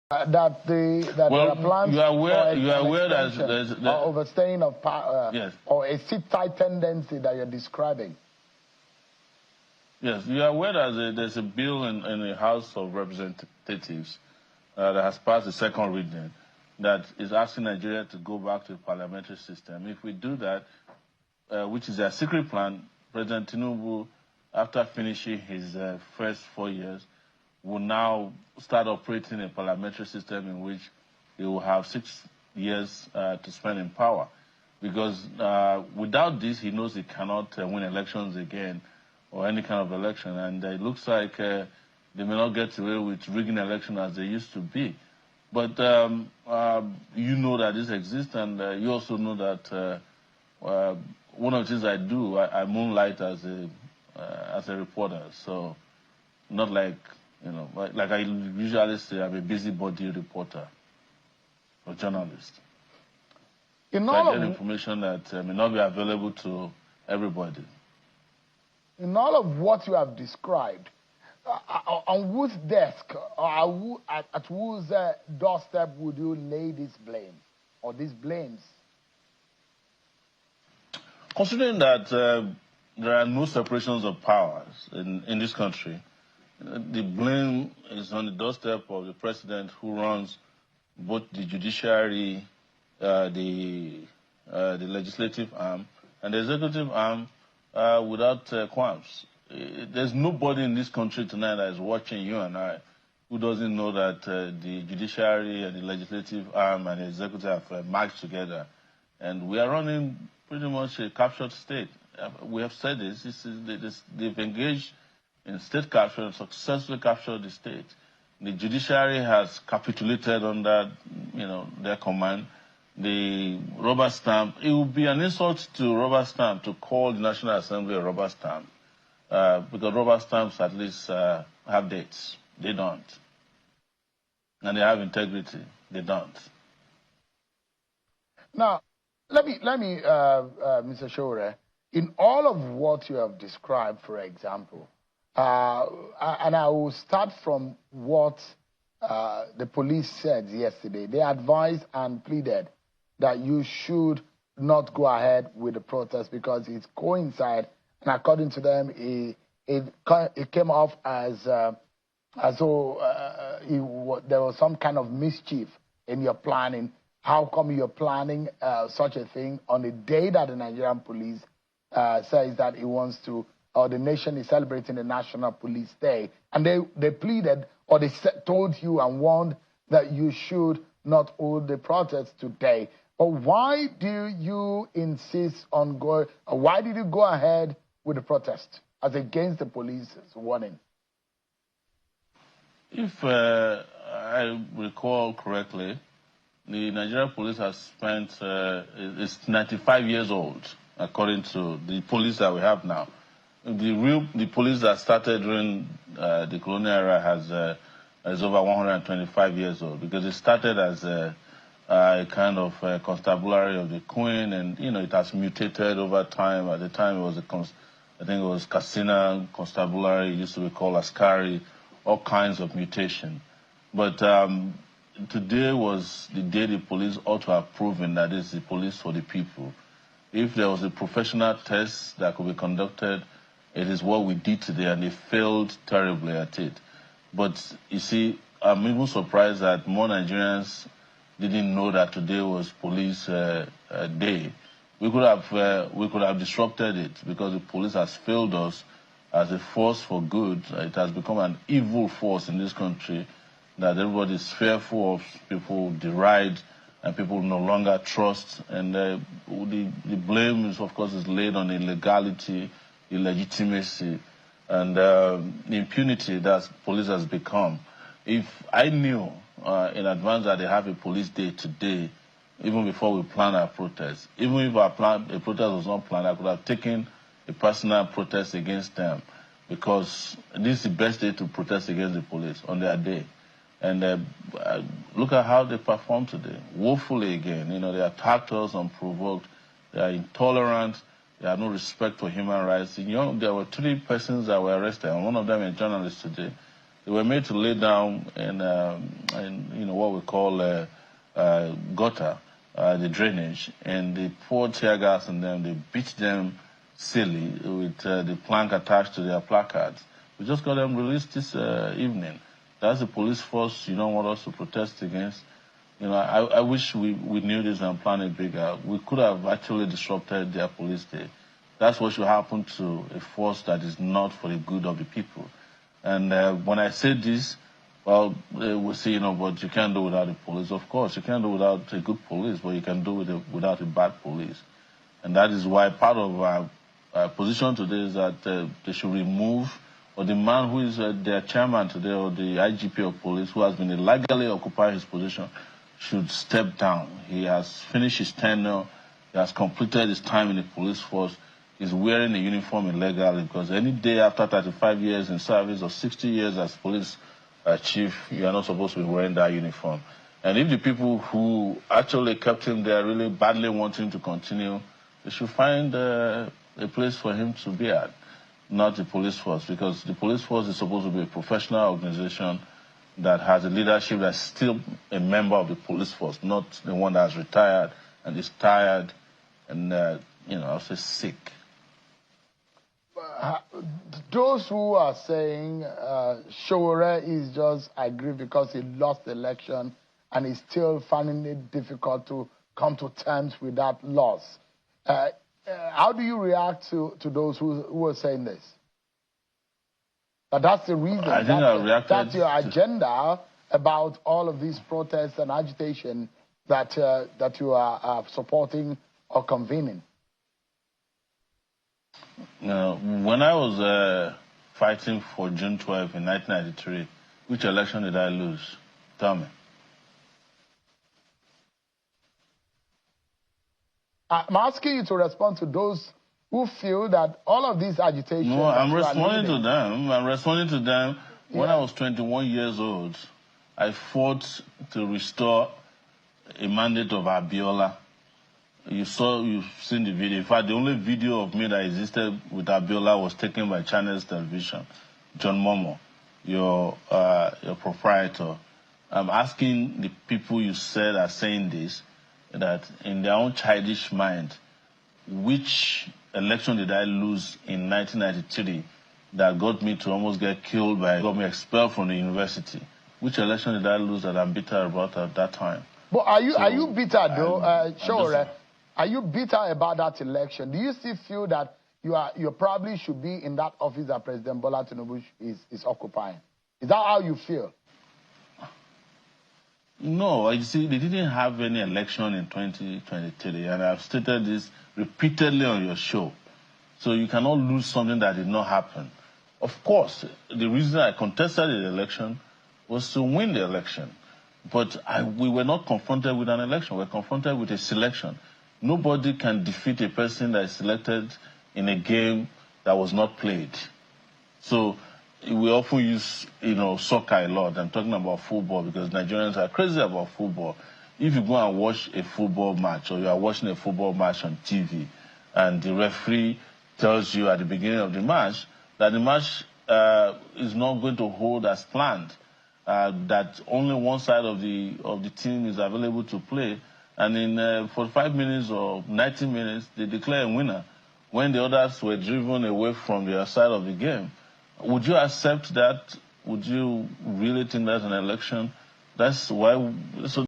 that there are plans you are aware that there's overstaying of power, yes, or a sit-tight tendency that you're describing. Yes, you are aware that there's a bill in the House of Representatives that has passed the second reading that is asking Nigeria to go back to the parliamentary system. If we do that, which is a secret plan, President Tinubu, after finishing his first 4 years, will now start operating a parliamentary system in which he will have 6 years to spend in power. Because without this, he knows he cannot win elections again or any kind of election. And it looks like they may not get away with rigging election as they used to be. But you know that this exists, and you also know that one of the things I do, I moonlight as a reporter. So not like, you know, like I usually say, I'm a busybody reporter or journalist. So I get information that may not be available to everybody. In all of what you have described, on whose desk or at whose doorstep would you lay this blame or these blames? Considering that there are no separations of powers in this country, the blame is on the doorstep of the president, who runs both the judiciary, the legislative arm, and the executive arm without qualms. There's nobody in this country tonight that is watching you and I who doesn't know that the judiciary and the legislative arm and the executive have marched together. And we are running pretty much a captured state. We have said this. They've engaged in state capture and successfully captured the state. The judiciary has capitulated under, their command. The rubber stamp, it would be an insult to rubber stamp to call the National Assembly a rubber stamp, because rubber stamps at least have dates. They don't. And they have integrity. They don't. Now, let me, Mr. Shore, in all of what you have described, for example, and I will start from what the police said yesterday. They advised and pleaded that you should not go ahead with the protest because it's coincide, and according to them, it came off as though there was some kind of mischief in your planning. How come you're planning such a thing on the day that the Nigerian police says that it wants to, or the nation is celebrating the National Police Day? And they pleaded, or they told you and warned that you should not hold the protest today. But why do you insist on going, why did you go ahead with the protest as against the police's warning? If I recall correctly, the Nigerian police has spent, it's 95 years old, according to the police that we have now. The police that started during the colonial era is over 125 years old, because it started as a kind of constabulary of the Queen, and it has mutated over time. At the time, it was I think it was Katsina Constabulary, it used to be called Askari, all kinds of mutation. But today was the day the police ought to have proven that it's the police for the people. If there was a professional test that could be conducted, it is what we did today, and they failed terribly at it. But you see, I'm even surprised that more Nigerians didn't know that today was police day. We could have disrupted it, because the police has failed us as a force for good. It has become an evil force in this country that everybody is fearful of, people deride, and people no longer trust. And the blame is, of course, is laid on illegality, illegitimacy, and the impunity that police has become. If I knew in advance that they have a police day today, even before we plan our protest, even if a protest was not planned, I could have taken a personal protest against them, because this is the best day to protest against the police, on their day. And look at how they performed today, woefully again. They attacked us unprovoked. They are intolerant. They have no respect for human rights. There were 3 persons that were arrested, and one of them a journalist today. They were made to lay down in what we call gutter, the drainage, and they poured tear gas on them. They beat them silly with the plank attached to their placards. We just got them released this evening. That's the police force you don't want us to protest against. I wish we knew this and planned it bigger. We could have actually disrupted their police day. That's what should happen to a force that is not for the good of the people. And when I say this, well, we say, but you can't do without the police. Of course, you can't do without a good police, but you can do without a bad police. And that is why part of our position today is that they should remove, or the man who is their chairman today, or the IGP of police, who has been illegally occupying his position, should step down. He has finished his tenure. He has completed his time in the police force. He's wearing a uniform illegally, because any day after 35 years in service or 60 years as police chief, you are not supposed to be wearing that uniform. And if the people who actually kept him there really badly want him to continue, they should find a place for him to be at, not the police force, because the police force is supposed to be a professional organization that has a leadership that's still a member of the police force, not the one that's retired and is tired and, I'll say sick. Those who are saying Sowore is just angry because he lost the election and he's still finding it difficult to come to terms with that loss. How do you react to those who are saying this? That's the reason. I think that's your agenda about all of these protests and agitation that you are supporting or convening. When I was fighting for June 12 in 1993, which election did I lose? Tell me. I'm asking you to respond to those who feel that all of these agitations... No, I'm responding to them. I'm responding to them. Yeah. When I was 21 years old, I fought to restore a mandate of Bola. You've seen the video. In fact, the only video of me that existed with Bola was taken by Channels Television. John Momo, your proprietor. I'm asking the people you said are saying this, that in their own childish mind, which election did I lose in 1993 that got me to almost get killed got me expelled from the university? Which election did I lose that I'm bitter about at that time? But are you bitter though, Sowore? Are you bitter about that election? Do you still feel that you probably should be in that office that President Bola Tinubu is occupying? Is that how you feel? No, you see, they didn't have any election in 2023, and I've stated this repeatedly on your show. So you cannot lose something that did not happen. Of course, the reason I contested the election was to win the election. But we were not confronted with an election. We were confronted with a selection. Nobody can defeat a person that is selected in a game that was not played. So we often use, soccer a lot. I'm talking about football because Nigerians are crazy about football. If you go and watch a football match, or you are watching a football match on TV, and the referee tells you at the beginning of the match that the match is not going to hold as planned, that only one side of the team is available to play, and in 45 minutes or 90 minutes, they declare a winner when the others were driven away from their side of the game. Would you accept that? Would you really think that's an election? That's why... So